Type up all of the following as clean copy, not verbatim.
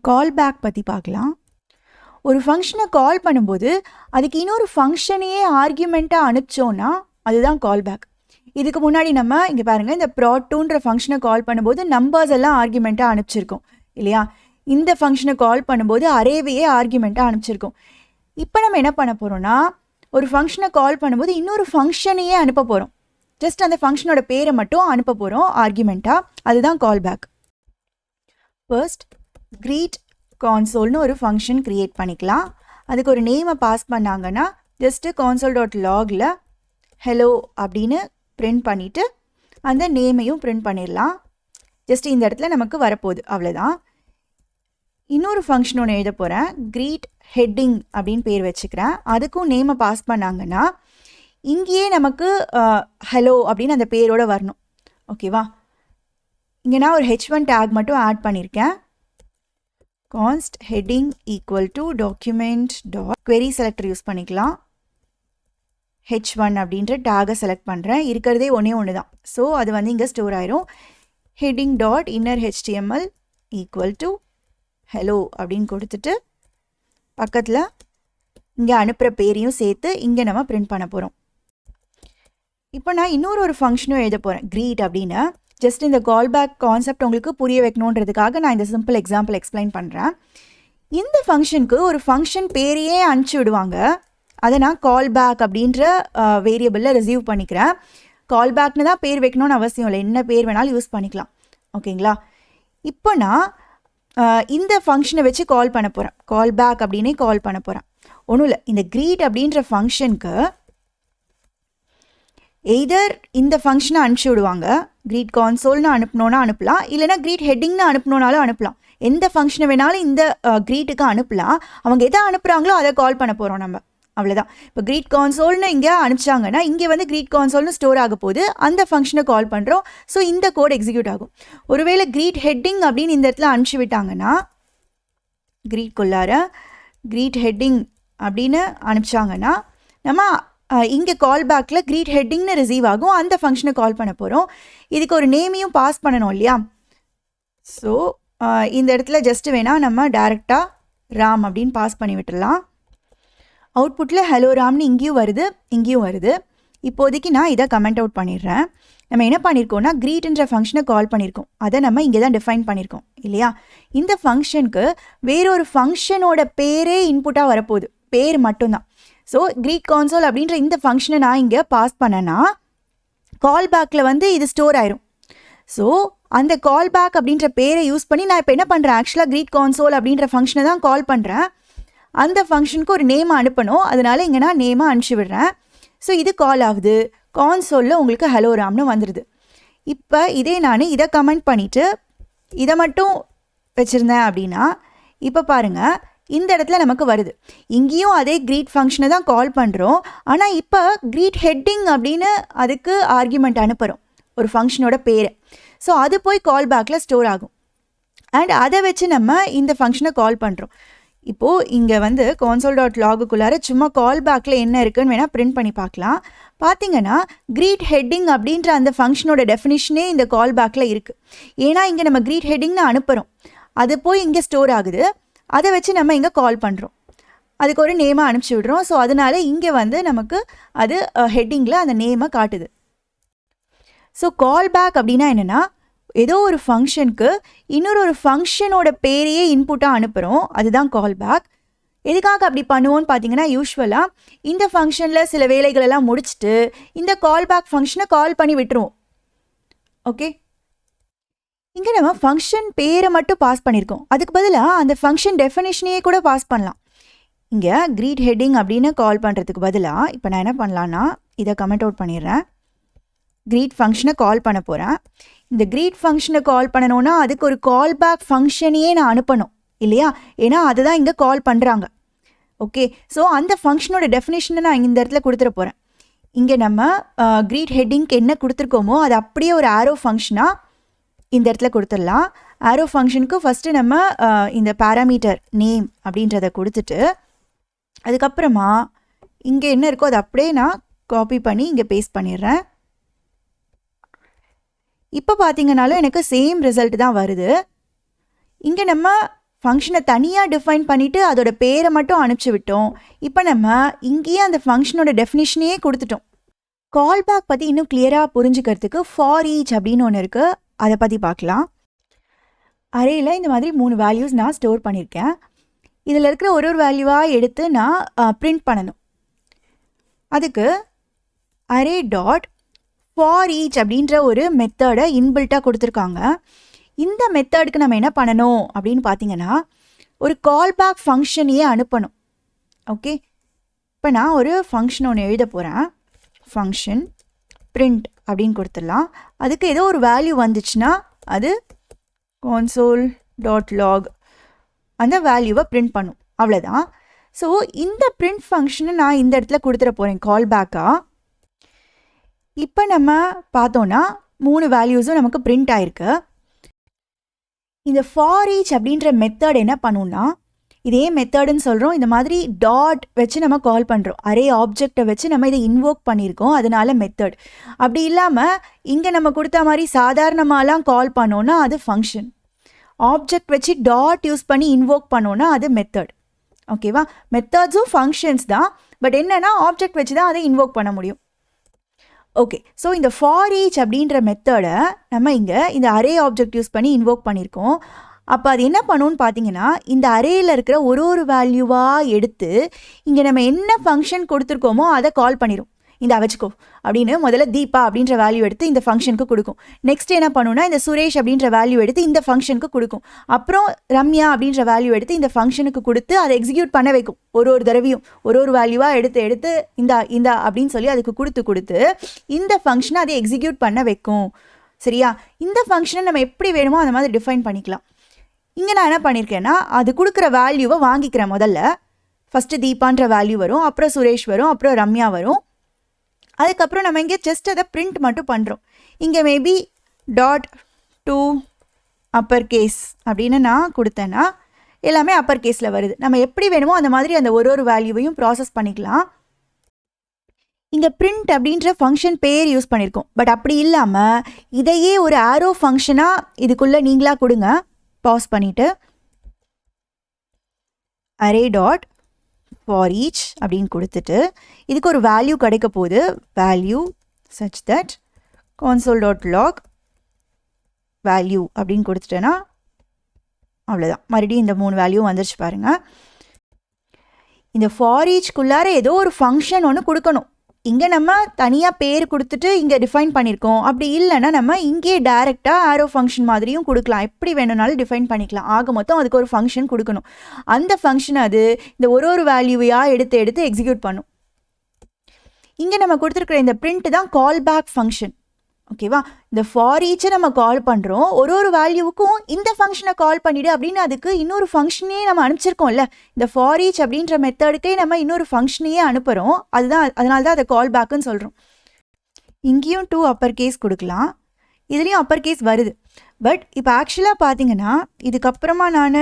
Callback பற்றி பார்க்கலாம். ஒரு ஃபங்க்ஷனை கால் பண்ணும்போது அதுக்கு இன்னொரு ஃபங்க்ஷனையே ஆர்கியூமெண்ட்டாக அனுப்பிச்சோன்னா அதுதான் கால்பேக். இதுக்கு முன்னாடி நம்ம இங்கே பாருங்கள், இந்த ப்ராட்2ன்ற ஃபங்க்ஷனை கால் பண்ணும்போது நம்பர்ஸ் எல்லாம் ஆர்கியூமெண்ட்டாக அனுப்பிச்சிருக்கோம் இல்லையா. இந்த ஃபங்க்ஷனை கால் பண்ணும்போது அரேவையே ஆர்கியூமெண்ட்டாக அனுப்பிச்சிருக்கோம். இப்போ நம்ம என்ன பண்ண போகிறோம்னா, ஒரு ஃபங்க்ஷனை கால் பண்ணும்போது இன்னொரு ஃபங்க்ஷனையே அனுப்ப போகிறோம். ஜஸ்ட் அந்த ஃபங்க்ஷனோட பேரை மட்டும் அனுப்ப போகிறோம் ஆர்கியூமெண்ட்டாக. அதுதான் கால்பேக். ஃபர்ஸ்ட் க்ரீட் கான்சோல்னு ஒரு ஃபங்க்ஷன் க்ரியேட் பண்ணிக்கலாம். அதுக்கு ஒரு நேமை பாஸ் பண்ணாங்கன்னா ஜஸ்ட்டு console.logல ஹெலோ அப்படின்னு பிரிண்ட் பண்ணிவிட்டு அந்த நேமையும் பிரிண்ட் பண்ணிடலாம். ஜஸ்ட் இந்த இடத்துல நமக்கு வரப்போகுது, அவ்வளோதான். இன்னொரு ஃபங்க்ஷன் ஒன்று எழுத போகிறேன். க்ரீட் ஹெட்டிங் அப்படின்னு பேர் வச்சுக்கிறேன். அதுக்கும் நேமை பாஸ் பண்ணாங்கன்னா இங்கேயே நமக்கு ஹலோ அப்படின்னு அந்த பேரோடு வரணும். ஓகேவா. இங்கே நான் ஒரு h1 டேக் மட்டும் ஆட் பண்ணியிருக்கேன். const heading equal to document dot query selector use பண்ணிக்கலாம். h1 அப்படின்ற டேகை செலக்ட் பண்ணுறேன். இருக்கிறதே ஒன்று தான். ஸோ அது வந்து இங்கே ஸ்டோர் ஆயிரும். heading dot inner html equal to hello அப்படின்னு கொடுத்துட்டு பக்கத்தில் இங்கே அனுப்புகிற பேரையும் சேர்த்து இங்கே நம்ம பிரிண்ட் பண்ண போகிறோம். இப்போ நான் இன்னொரு ஃபங்க்ஷனும் எழுத போகிறேன், க்ரீட் அப்படின்னு. ஜஸ்ட் இந்த கால்பேக் கான்செப்ட் உங்களுக்கு புரிய வைக்கணுன்றதுக்காக நான் இந்த சிம்பிள் எக்ஸாம்பிள் எக்ஸ்பிளைன் பண்ணுறேன். இந்த ஃபங்க்ஷனுக்கு ஒரு ஃபங்க்ஷன் பேரையே அனுப்பிச்சி விடுவாங்க. அதை நான் கால்பேக் அப்படின்ற வேரியபிளில் ரிசீவ் பண்ணிக்கிறேன். கால்பேக்னு தான் பேர் வைக்கணும்னு அவசியம் இல்லை, என்ன பேர் வேணாலும் யூஸ் பண்ணிக்கலாம். ஓகேங்களா. இப்போ நான் இந்த ஃபங்க்ஷனை வச்சு கால் பண்ண போகிறேன். கால்பேக் அப்படின்னே கால் பண்ண போகிறேன். ஒன்றும் இல்லை, இந்த க்ரீட் அப்படின்ற ஃபங்க்ஷனுக்கு எய்தர் இந்த ஃபங்க்ஷனை அனுப்பிச்சி விடுவாங்க. க்ரீட் கான்சோல்னு அனுப்பணுன்னா அனுப்பலாம், இல்லைனா க்ரீட் ஹெட்டிங்னு அனுப்பணுனாலும் அனுப்பலாம். எந்த ஃபங்க்ஷனை வேணாலும் இந்த க்ரீட்டுக்கு அனுப்பலாம். அவங்க எதை அனுப்புகிறாங்களோ அதை கால் பண்ண போகிறோம் நம்ம, அவ்வளோதான். இப்போ க்ரீட் கான்சோல்னு இங்கே அனுப்பிச்சாங்கன்னா இங்கே வந்து க்ரீட் கான்சோல்னு ஸ்டோர் ஆக போகுது. அந்த ஃபங்க்ஷனை கால் பண்ணுறோம். ஸோ இந்த கோட் எக்ஸிக்யூட் ஆகும். ஒருவேளை க்ரீட் ஹெட்டிங் அப்படின்னு இந்த இடத்துல அனுப்பிச்சி விட்டாங்கன்னா க்ரீட் கொள்ளார க்ரீட் ஹெட்டிங் அப்படின்னு அனுப்பிச்சாங்கன்னா நம்ம இங்கே கால்பேக்கில் க்ரீட் ஹெட்டிங்னு ரிசீவ் ஆகும். அந்த ஃபங்க்ஷனை கால் பண்ண போகிறோம். இதுக்கு ஒரு நேமையும் பாஸ் பண்ணணும் இல்லையா. ஸோ இந்த இடத்துல ஜஸ்ட்டு வேணால் நம்ம டேரெக்டாக ராம் அப்படின்னு பாஸ் பண்ணி விட்டுடலாம். அவுட்புட்டில் ஹலோ ராம்னு இங்கேயும் வருது, இங்கேயும் வருது. இப்போதைக்கு நான் இதை கமெண்ட் அவுட் பண்ணிடுறேன். நம்ம என்ன பண்ணியிருக்கோம்னா க்ரீட்ன்ற ஃபங்க்ஷனை கால் பண்ணியிருக்கோம். அதை நம்ம இங்கே தான் டிஃபைன் பண்ணியிருக்கோம் இல்லையா. இந்த ஃபங்க்ஷனுக்கு வேறொரு ஃபங்க்ஷனோட பேரே இன்புட்டாக வரப்போகுது, பேர் மட்டும்தான். ஸோ க்ரீட் கான்சோல் அப்படின்ற இந்த ஃபங்க்ஷனை நான் இங்கே பாஸ் பண்ணேன்னா கால்பேக்கில் வந்து இது ஸ்டோர் ஆயிரும். ஸோ அந்த கால்பேக் அப்படின்ற பேரை யூஸ் பண்ணி நான் இப்போ என்ன பண்ணுறேன், ஆக்சுவலாக க்ரீட் கான்சோல் அப்படின்ற ஃபங்க்ஷனை தான் கால் பண்ணுறேன். அந்த ஃபங்க்ஷனுக்கு ஒரு நேமை அனுப்பணும், அதனால இங்கே நான் நேமை அனுப்பிச்சி விடுறேன். ஸோ இது கால் ஆகுது. கான்சோலில் உங்களுக்கு ஹலோ ராம்னு வந்துடுது. இப்போ இதே நான் இதை கமெண்ட் பண்ணிவிட்டு இதை மட்டும் வச்சுருந்தேன் அப்படின்னா இப்போ பாருங்கள், இந்த இடத்துல நமக்கு வருது. இங்கேயும் அதே க்ரீட் ஃபங்க்ஷனை தான் கால் பண்ணுறோம். ஆனால் இப்போ க்ரீட் ஹெட்டிங் அப்படின்னு அதுக்கு ஆர்கியூமெண்ட் அனுப்புகிறோம், ஒரு ஃபங்க்ஷனோட பேர். ஸோ அது போய் கால்பேக்கில் ஸ்டோர் ஆகும். அண்ட் அதை வச்சு நம்ம இந்த ஃபங்க்ஷனை கால் பண்ணுறோம். இப்போது இங்கே வந்து console.logக்குள்ளார சும்மா கால்பேக்கில் என்ன இருக்குன்னு வேணால் பிரிண்ட் பண்ணி பார்க்கலாம். பார்த்தீங்கன்னா க்ரீட் ஹெட்டிங் அப்படின்ற அந்த ஃபங்க்ஷனோட டெஃபினிஷனே இந்த கால்பேக்கில் இருக்குது. ஏன்னா இங்கே நம்ம க்ரீட் ஹெட்டிங்னு அனுப்புகிறோம், அது போய் இங்கே ஸ்டோர் ஆகுது. அதை வச்சு நம்ம இங்கே கால் பண்ணுறோம், அதுக்கு ஒரு நேமை அனுப்பிச்சி விடுறோம். ஸோ அதனால இங்கே வந்து நமக்கு அது ஹெட்டிங்கில் அந்த நேமை காட்டுது. ஸோ கால்பேக் அப்படின்னா என்னென்னா, ஏதோ ஒரு ஃபங்க்ஷனுக்கு இன்னொரு ஃபங்க்ஷனோட பேரையே இன்புட்டாக அனுப்புகிறோம், அதுதான் கால்பேக். எதுக்காக அப்படி பண்ணுவோன்னு பார்த்தீங்கன்னா, யூஸ்வலாக இந்த ஃபங்க்ஷனில் சில வேலைகளெல்லாம் முடிச்சுட்டு இந்த கால்பேக் ஃபங்க்ஷனை கால் பண்ணி விட்டுருவோம். ஓகே, இங்கே நம்ம ஃபங்க்ஷன் பேரை மட்டும் பாஸ் பண்ணியிருக்கோம். அதுக்கு பதிலாக அந்த ஃபங்க்ஷன் டெஃபினேஷனையே கூட பாஸ் பண்ணலாம். இங்கே க்ரீட் ஹெட்டிங் அப்படின்னு கால் பண்ணுறதுக்கு பதிலாக இப்போ நான் என்ன பண்ணலான்னா இதை கமெண்ட் அவுட் பண்ணிடுறேன். க்ரீட் ஃபங்க்ஷனை கால் பண்ண போகிறேன். இந்த க்ரீட் ஃபங்க்ஷனை கால் பண்ணணுன்னா அதுக்கு ஒரு கால்பேக் ஃபங்க்ஷனையே நான் அனுப்பணும் இல்லையா. ஏன்னா அதை தான் இங்கே கால் பண்ணுறாங்க. ஓகே, ஸோ அந்த ஃபங்க்ஷனோட டெஃபினேஷனை நான் இந்த இடத்துல கொடுத்துட போகிறேன். இங்கே நம்ம க்ரீட் ஹெட்டிங்க்கு என்ன கொடுத்துருக்கோமோ அது அப்படியே ஒரு ஆரோ ஃபங்க்ஷனாக இந்த இடத்துல கொடுத்துடலாம். ஆரோ ஃபங்க்ஷனுக்கு ஃபஸ்ட்டு நம்ம இந்த பேராமீட்டர் நேம் அப்படின்றத கொடுத்துட்டு அதுக்கப்புறமா இங்கே என்ன இருக்கோ அதை அப்படியே நான் காப்பி பண்ணி இங்கே பேஸ்ட் பண்ணிடுறேன். இப்போ பார்த்தீங்கனாலும் எனக்கு சேம் ரிசல்ட் தான் வருது. இங்கே நம்ம ஃபங்க்ஷனை தனியாக டிஃபைன் பண்ணிவிட்டு அதோட பேரை மட்டும் அனுப்பிச்சி விட்டோம். இப்போ நம்ம இங்கேயே அந்த ஃபங்க்ஷனோட டெஃபினிஷனையே கொடுத்துட்டோம். கால்பேக் பற்றி இன்னும் கிளியராக புரிஞ்சுக்கிறதுக்கு ForEach அப்படின்னு ஒன்று இருக்குது, அதை பற்றி பார்க்கலாம். அரேயில் இந்த மாதிரி 3 வேல்யூஸ் நான் ஸ்டோர் பண்ணியிருக்கேன். இதில் இருக்கிற ஒரு வேல்யூவாக எடுத்து நான் பிரிண்ட் பண்ணணும். அதுக்கு அரே டாட் ForEach அப்படின்ற ஒரு மெத்தடை இன்பில்ட்டாக கொடுத்துருக்காங்க. இந்த மெத்தடுக்கு நம்ம என்ன பண்ணணும் அப்படின்னு பார்த்தீங்கன்னா, ஒரு கால்பேக் ஃபங்க்ஷனையே அனுப்பணும். ஓகே, இப்போ நான் ஒரு ஃபங்க்ஷன் ஒன்று எழுத போகிறேன். ஃபங்க்ஷன் print அப்படின்னு கொடுத்துடலாம். அதுக்கு ஏதோ ஒரு வேல்யூ வந்துச்சுன்னா அது console.log அந்த வேல்யூவை பிரிண்ட் பண்ணும், அவ்வளோதான். ஸோ இந்த பிரிண்ட் ஃபங்க்ஷனை நான் இந்த இடத்துல கொடுத்துட போகிறேன் கால்பேக்காக. இப்போ நம்ம பார்த்தோன்னா 3 வேல்யூஸும் நமக்கு பிரிண்ட் ஆயிருக்கு. இந்த ForEach அப்படின்ற மெத்தட் என்ன பண்ணுன்னா, இதே மெத்தடுன்னு சொல்கிறோம், இந்த மாதிரி டாட் வச்சு நம்ம கால் பண்ணுறோம். அரே ஆப்ஜெக்டை வச்சு நம்ம இதை இன்வோக் பண்ணியிருக்கோம், அதனால மெத்தட். அப்படி இல்லாமல் இங்கே நம்ம கொடுத்த மாதிரி சாதாரணமாலாம் கால் பண்ணோன்னா அது ஃபங்க்ஷன். ஆப்ஜெக்ட் வச்சு டாட் யூஸ் பண்ணி இன்வோக் பண்ணோன்னா அது மெத்தட். ஓகேவா, மெத்தட்ஸும் ஃபங்க்ஷன்ஸ் தான், பட் என்னென்னா ஆப்ஜெக்ட் வச்சு தான் அதை இன்வோக் பண்ண முடியும். ஓகே, ஸோ இந்த ForEach அப்படின்ற மெத்தடை நம்ம இங்கே இந்த அரே ஆப்ஜெக்ட் யூஸ் பண்ணி இன்வோக் பண்ணியிருக்கோம். அப்போ அது என்ன பண்ணுன்னு பார்த்தீங்கன்னா, இந்த அரேயில் இருக்கிற ஒரு வேல்யூவாக எடுத்து இங்கே நம்ம என்ன ஃபங்க்ஷன் கொடுத்துருக்கோமோ அதை கால் பண்ணிடும். இந்த வச்சுக்கோ அப்படின்னு முதல்ல தீபா அப்படின்ற வேல்யூ எடுத்து இந்த ஃபங்க்ஷனுக்கு கொடுக்கும். நெக்ஸ்ட் என்ன பண்ணுன்னா, இந்த சுரேஷ் அப்படின்ற வேல்யூ எடுத்து இந்த ஃபங்க்ஷனுக்கு கொடுக்கும். அப்புறம் ரம்யா அப்படின்ற வேல்யூ எடுத்து இந்த ஃபங்க்ஷனுக்கு கொடுத்து அதை எக்ஸிக்யூட் பண்ண வைக்கும். ஒரு தடவையும் ஒரு வேல்யூவாக எடுத்து இந்த அப்படின்னு சொல்லி அதுக்கு கொடுத்து இந்த ஃபங்க்ஷனை அதை எக்ஸிக்யூட் பண்ண வைக்கும். சரியா, இந்த ஃபங்க்ஷனை நம்ம எப்படி வேணுமோ அந்த மாதிரி டிஃபைன் பண்ணிக்கலாம். இங்கே நான் என்ன பண்ணியிருக்கேன்னா, அது கொடுக்குற வேல்யூவை வாங்கிக்கிறேன். முதல்ல ஃபஸ்ட்டு தீபான்ற வேல்யூ வரும், அப்புறம் சுரேஷ் வரும், அப்புறம் ரம்யா வரும். அதுக்கப்புறம் நம்ம இங்கே ஜஸ்ட் அதை பிரிண்ட் மட்டும் பண்ணுறோம். இங்கே மேபி .to அப்பர் கேஸ் அப்படின்னு நான் கொடுத்தேன்னா எல்லாமே அப்பர் கேஸில் வருது. நம்ம எப்படி வேணுமோ அந்த மாதிரி அந்த ஒரு வேல்யூவையும் ப்ராசஸ் பண்ணிக்கலாம். இங்கே பிரிண்ட் அப்படின்ற ஃபங்க்ஷன் பேர் யூஸ் பண்ணியிருக்கோம். பட் அப்படி இல்லாமல் இதையே ஒரு ஆரோ ஃபங்க்ஷனாக இதுக்குள்ளே நீங்களாக கொடுங்க. பாஸ் பண்ணிவிட்டு அரே டாட் ForEach அப்படின்னு கொடுத்துட்டு இதுக்கு ஒரு வேல்யூ கிடைக்க போகுது. Value such that console.log value அப்படின்னு கொடுத்துட்டேன்னா அவ்வளோதான். மறுபடியும் இந்த 3 வேல்யூ வந்துருச்சு பாருங்கள். இந்த ForEachக்குள்ளார ஏதோ ஒரு ஃபங்க்ஷன் ஒன்று கொடுக்கணும். இங்கே நம்ம தனியாக பேர் கொடுத்துட்டு இங்கே டிஃபைன் பண்ணியிருக்கோம். அப்படி இல்லைன்னா நம்ம இங்கே டைரெக்டாக ஆரோ ஃபங்க்ஷன் மாதிரியும் கொடுக்கலாம். எப்படி வேணும்னாலும் டிஃபைன் பண்ணிக்கலாம். ஆக மொத்தம் அதுக்கு ஒரு ஃபங்க்ஷன் கொடுக்கணும். அந்த ஃபங்க்ஷன் அது இந்த ஒரு வேல்யூவையாக எடுத்து எக்ஸிக்யூட் பண்ணும். இங்கே நம்ம கொடுத்துருக்குற இந்த பிரிண்ட் தான் கால்பேக் ஃபங்க்ஷன். ஓகேவா, இந்த ForEachை நம்ம கால் பண்ணுறோம். ஒரு வேல்யூவுக்கும் இந்த ஃபங்க்ஷனை கால் பண்ணிவிடு அப்படின்னு அதுக்கு இன்னொரு ஃபங்க்ஷனே நம்ம அனுப்பிச்சிருக்கோம்ல. இந்த ForEach அப்படின்ற மெத்தடுக்கே நம்ம இன்னொரு ஃபங்க்ஷனையே அனுப்புகிறோம். அதனால தான் அதை கால்பேக்குன்னு சொல்கிறோம். இங்கேயும் 2 அப்பர் கேஸ் கொடுக்கலாம், இதுலேயும் அப்பர் கேஸ் வருது. பட் இப்போ ஆக்சுவலாக பார்த்தீங்கன்னா இதுக்கப்புறமா நான்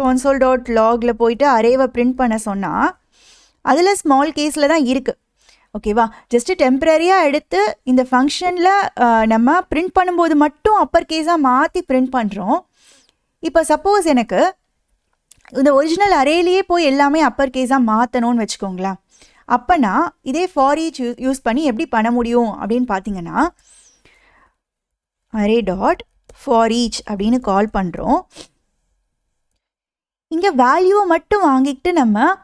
console.logல போயிட்டு அரேவை பிரிண்ட் பண்ண சொன்னால் அதில் ஸ்மால் கேஸில் தான் இருக்குது. ஓகேவா, ஜஸ்ட்டு டெம்பரரியாக எடுத்து இந்த ஃபங்க்ஷனில் நம்ம பிரிண்ட் பண்ணும்போது மட்டும் அப்பர் கேஸாக மாற்றி பிரிண்ட் பண்ணுறோம். இப்போ சப்போஸ் எனக்கு இந்த ஒரிஜினல் அரேலேயே போய் எல்லாமே அப்பர் கேஸாக மாற்றணும்னு வச்சுக்கோங்களேன். அப்போ நான் இதே ForEach யூஸ் பண்ணி எப்படி பண்ண முடியும் அப்படின்னு பார்த்தீங்கன்னா, அரே டாட் ForEach அப்படின்னு கால் பண்ணுறோம். இங்கே வேல்யூவை மட்டும் வாங்கிக்கிட்டு நம்ம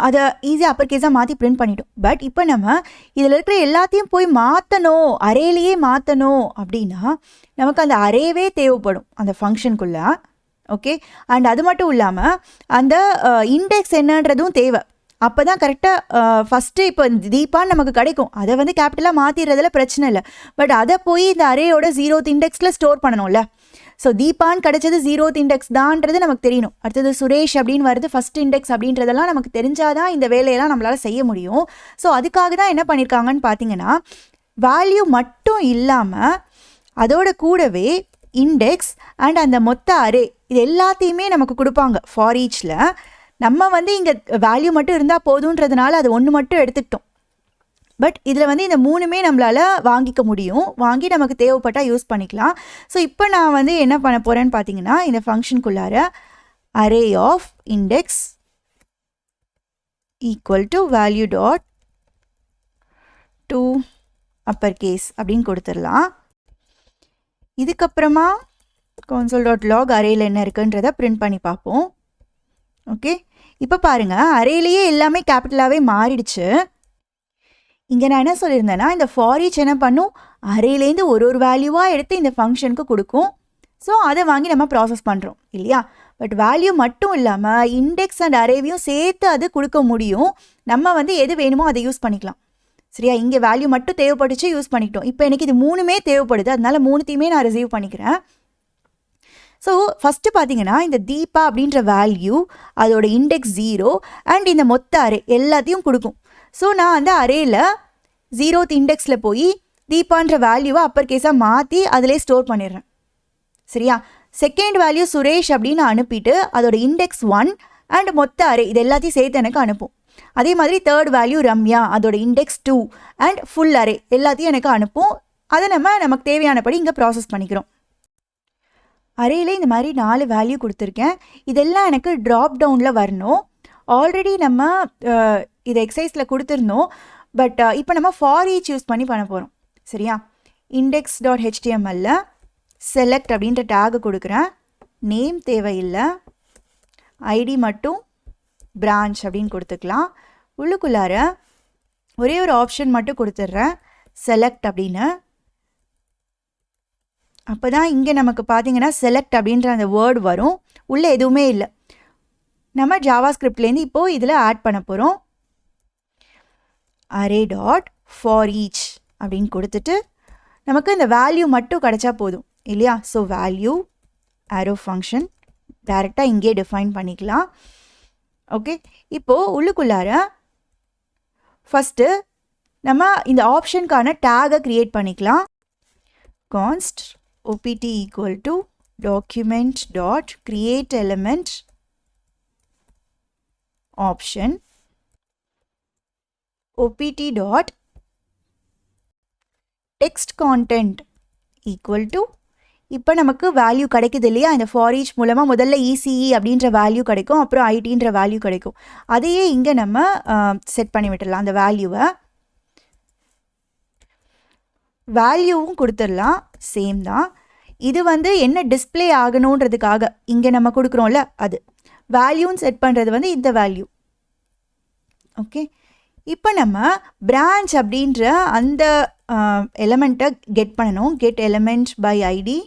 அதை ஈஸியாக அப்பர் கேஸாக மாற்றி பிரிண்ட் பண்ணிட்டோம். பட் இப்போ நம்ம இதில் இருக்கிற எல்லாத்தையும் போய் மாற்றணும், அரேலையே மாற்றணும் அப்படின்னா நமக்கு அந்த அரேவே தேவைப்படும் அந்த ஃபங்க்ஷனுக்குள்ளே. ஓகே, அண்ட் அது மட்டும் இல்லாமல் அந்த இண்டெக்ஸ் என்னன்றதும் தேவை. அப்போ தான் கரெக்டாக ஃபஸ்ட்டு இப்போ தீபான்னு நமக்கு கிடைக்கும். அதை வந்து கேபிட்டலாக மாற்றிடுறதுல பிரச்சனை இல்லை. பட் அதை போய் இந்த அரேயோட 0th இண்டெக்ஸில் ஸ்டோர் பண்ணணும்ல. ஸோ தீபான்னு கிடைச்சது 0th இண்டெக்ஸ் தான்ன்றது நமக்கு தெரியணும். அடுத்தது சுரேஷ் அப்படின்னு வருது ஃபஸ்ட் இண்டெக்ஸ் அப்படின்றதெல்லாம் நமக்கு தெரிஞ்சாதான் இந்த வேலையெல்லாம் நம்மளால் செய்ய முடியும். ஸோ அதுக்காக தான் என்ன பண்ணியிருக்காங்கன்னு பார்த்தீங்கன்னா, வேல்யூ மட்டும் இல்லாமல் அதோட கூடவே இண்டெக்ஸ் அண்ட் அந்த மொத்த அரே இது எல்லாத்தையுமே நமக்கு கொடுப்பாங்க ForEachல. நம்ம வந்து இங்கே வேல்யூ மட்டும் இருந்தால் போதுன்றதுனால அது ஒன்று மட்டும் எடுத்துக்கிட்டோம். பட் இதில் வந்து இந்த 3மே நம்மளால் வாங்கிக்க முடியும். வாங்கி நமக்கு தேவைப்பட்டால் யூஸ் பண்ணிக்கலாம். ஸோ இப்போ நான் வந்து என்ன பண்ண போகிறேன்னு பார்த்தீங்கன்னா, இந்த ஃபங்க்ஷனுக்குள்ளார array of index equal to value dot to uppercase அப்படின்னு கொடுத்துடலாம். இதுக்கப்புறமா console.log அரேயில் என்ன இருக்குன்றதை பிரிண்ட் பண்ணி பார்ப்போம். ஓகே, இப்போ பாருங்கள் அரேலையே எல்லாமே கேபிட்டலாகவே மாறிடுச்சு. இங்கே நான் என்ன சொல்லியிருந்தேன்னா இந்த ஃபாரீச் என்ன பண்ணும், அரேலேருந்து ஒரு வேல்யூவாக எடுத்து இந்த ஃபங்க்ஷனுக்கு கொடுக்கும். ஸோ அதை வாங்கி நம்ம ப்ராசஸ் பண்ணுறோம் இல்லையா. பட் வேல்யூ மட்டும் இல்லாமல் இண்டெக்ஸ் அண்ட் அரேவையும் சேர்த்து அது கொடுக்க முடியும். நம்ம வந்து எது வேணுமோ அதை யூஸ் பண்ணிக்கலாம். சரியா, இங்கே வேல்யூ மட்டும் தேவைப்பட்டுச்சு, யூஸ் பண்ணிக்கிட்டோம். இப்போ எனக்கு இது மூணுமே தேவைப்படுது, அதனால மூணுத்தையுமே நான் ரிசீவ் பண்ணிக்கிறேன். ஸோ ஃபஸ்ட்டு பார்த்தீங்கன்னா இந்த தீபா அப்படின்ற வேல்யூ அதோட இண்டெக்ஸ் 0 அண்ட் இந்த மொத்த அரே எல்லாத்தையும் கொடுக்கும். ஸோ நான் அந்த அரேயில் 0th இண்டெக்ஸில் போய் தீபான்ற வேல்யூவை அப்பர் கேஸாக மாற்றி அதிலே ஸ்டோர் பண்ணிடுறேன். சரியா, செகண்ட் வேல்யூ சுரேஷ் அப்படின்னு அனுப்பிட்டு அதோட இண்டெக்ஸ் 1 அண்ட் மொத்த அரே இது எல்லாத்தையும் சேர்த்து எனக்கு அனுப்பும். அதே மாதிரி தேர்ட் வேல்யூ ரம்யா அதோட இண்டெக்ஸ் 2 அண்ட் ஃபுல் அரே எல்லாத்தையும் எனக்கு அனுப்பும். அதை நமக்கு தேவையானபடி இங்கே ப்ராசஸ் பண்ணிக்கிறோம். அரேயில் இந்த மாதிரி 4 வேல்யூ கொடுத்துருக்கேன். இதெல்லாம் எனக்கு ட்ராப் டவுனில் வரணும். ஆல்ரெடி நம்ம இதை எக்ஸசைஸில் கொடுத்துருந்தோம். பட் இப்போ நம்ம ஃபாரீச் யூஸ் பண்ணி பண்ண போகிறோம். சரியா, index.html select அப்படின்ற டேகு கொடுக்குறேன். நேம் தேவையில்லை, ஐடி மட்டும் branch அப்படின்னு கொடுத்துக்கலாம். உள்ளுக்குள்ளார ஒரே ஒரு ஆப்ஷன் மட்டும் கொடுத்துட்றேன், செலக்ட் அப்படின்னு. அப்போ தான் இங்கே நமக்கு பார்த்தீங்கன்னா செலக்ட் அப்படின்ற அந்த வேர்டு வரும். உள்ளே எதுவுமே இல்லை. நம்ம ஜாவாஸ்கிரிப்ட்லேருந்து இப்போது இதில் ஆட் பண்ண போகிறோம். array.forEach அப்படின்னு கொடுத்துட்டு நமக்கு இந்த வேல்யூ மட்டும் கிடச்சா போதும் இல்லையா. ஸோ வேல்யூ arrow ஃபங்க்ஷன் டைரெக்டாக இங்கே டிஃபைன் பண்ணிக்கலாம். ஓகே, இப்போது உள்ளுக்குள்ளார ஃபஸ்ட்டு நம்ம இந்த ஆப்ஷனுக்கான டேகை க்ரியேட் பண்ணிக்கலாம். const opt equal to document dot create element option opt dot text content equal to இப்போ நமக்கு வேல்யூ கிடைக்குது இல்லையா. இந்த ஃபாரீச் மூலமாக முதல்ல ECE அப்படின்ற வேல்யூ கிடைக்கும், அப்புறம் ஐடின்ற வேல்யூ கிடைக்கும். அதையே இங்கே நம்ம செட் பண்ணி விட்டுடலாம். அந்த வேல்யூவை வேல்யூவும் கொடுத்துடலாம், சேம் தான். இது வந்து என்ன டிஸ்பிளே ஆகணுன்றதுக்காக இங்கே நம்ம கொடுக்குறோம்ல அது. வேல்யூன்னு செட் பண்ணுறது வந்து இந்த வேல்யூ. ஓகே, இப்போ நம்ம பிரான்ச் அப்படின்ற அந்த எலமெண்ட்டை கெட் பண்ணணும். கெட் எலமெண்ட் பை ஐடி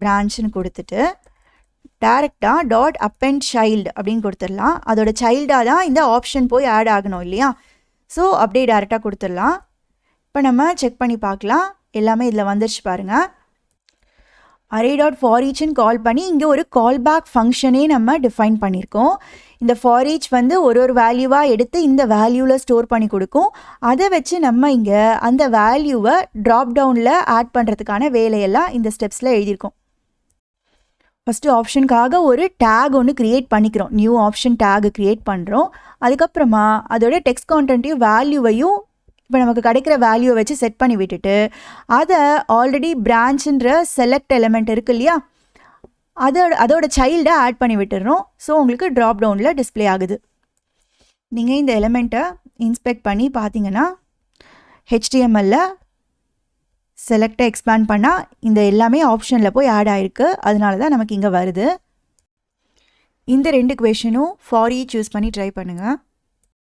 பிரான்ச்னு கொடுத்துட்டு டைரெக்டாக டாட் அப்பெண்ட் சைல்டு அப்படின்னு கொடுத்துடலாம். அதோட சைல்டாக தான் இந்த ஆப்ஷன் போய் ஆட் ஆகணும் இல்லையா. ஸோ அப்படியே டேரெக்டாக கொடுத்துடலாம். இப்போ நம்ம செக் பண்ணி பார்க்கலாம், எல்லாமே இதில் வந்துருச்சு பாருங்கள். array.forEachன்னு கால் பண்ணி இங்கே ஒரு callback ஃபங்க்ஷனே நம்ம டிஃபைன் பண்ணியிருக்கோம். இந்த ஃபாரீச் வந்து ஒரு வேல்யூவாக எடுத்து இந்த வேல்யூவில் ஸ்டோர் பண்ணி கொடுக்கும். அதை வச்சு நம்ம இங்கே அந்த வேல்யூவை ட்ராப் டவுனில் ஆட் பண்ணுறதுக்கான வேலையெல்லாம் இந்த ஸ்டெப்ஸில் எழுதியிருக்கோம். ஃபஸ்ட்டு ஆப்ஷனுக்காக ஒரு டேக் ஒன்று க்ரியேட் பண்ணிக்கிறோம். நியூ ஆப்ஷன் டேகு க்ரியேட் பண்ணுறோம். அதுக்கப்புறமா அதோட டெக்ஸ்ட் கான்டென்ட்டையும் வேல்யூவையும் இப்போ நமக்கு கிடைக்கிற வேல்யூவை வச்சு செட் பண்ணி விட்டுட்டு அதை ஆல்ரெடி பிரான்ச்சுன்ற செலக்ட் எலிமெண்ட் இருக்கு இல்லையா, அதோட சைல்டை ஆட் பண்ணி விட்டுடுறோம். ஸோ உங்களுக்கு ட்ராப் டவுனில் டிஸ்பிளே ஆகுது. நீங்கள் இந்த எலிமெண்ட்டை இன்ஸ்பெக்ட் பண்ணி பார்த்தீங்கன்னா HTML செலக்டை எக்ஸ்பேண்ட் பண்ணால் இந்த எல்லாமே ஆப்ஷனில் போய் ஆட் ஆகிருக்கு. அதனால தான் நமக்கு இங்கே வருது. இந்த 2 கொஷனும் ஃபாரீச் யூஸ் பண்ணி ட்ரை பண்ணுங்கள்.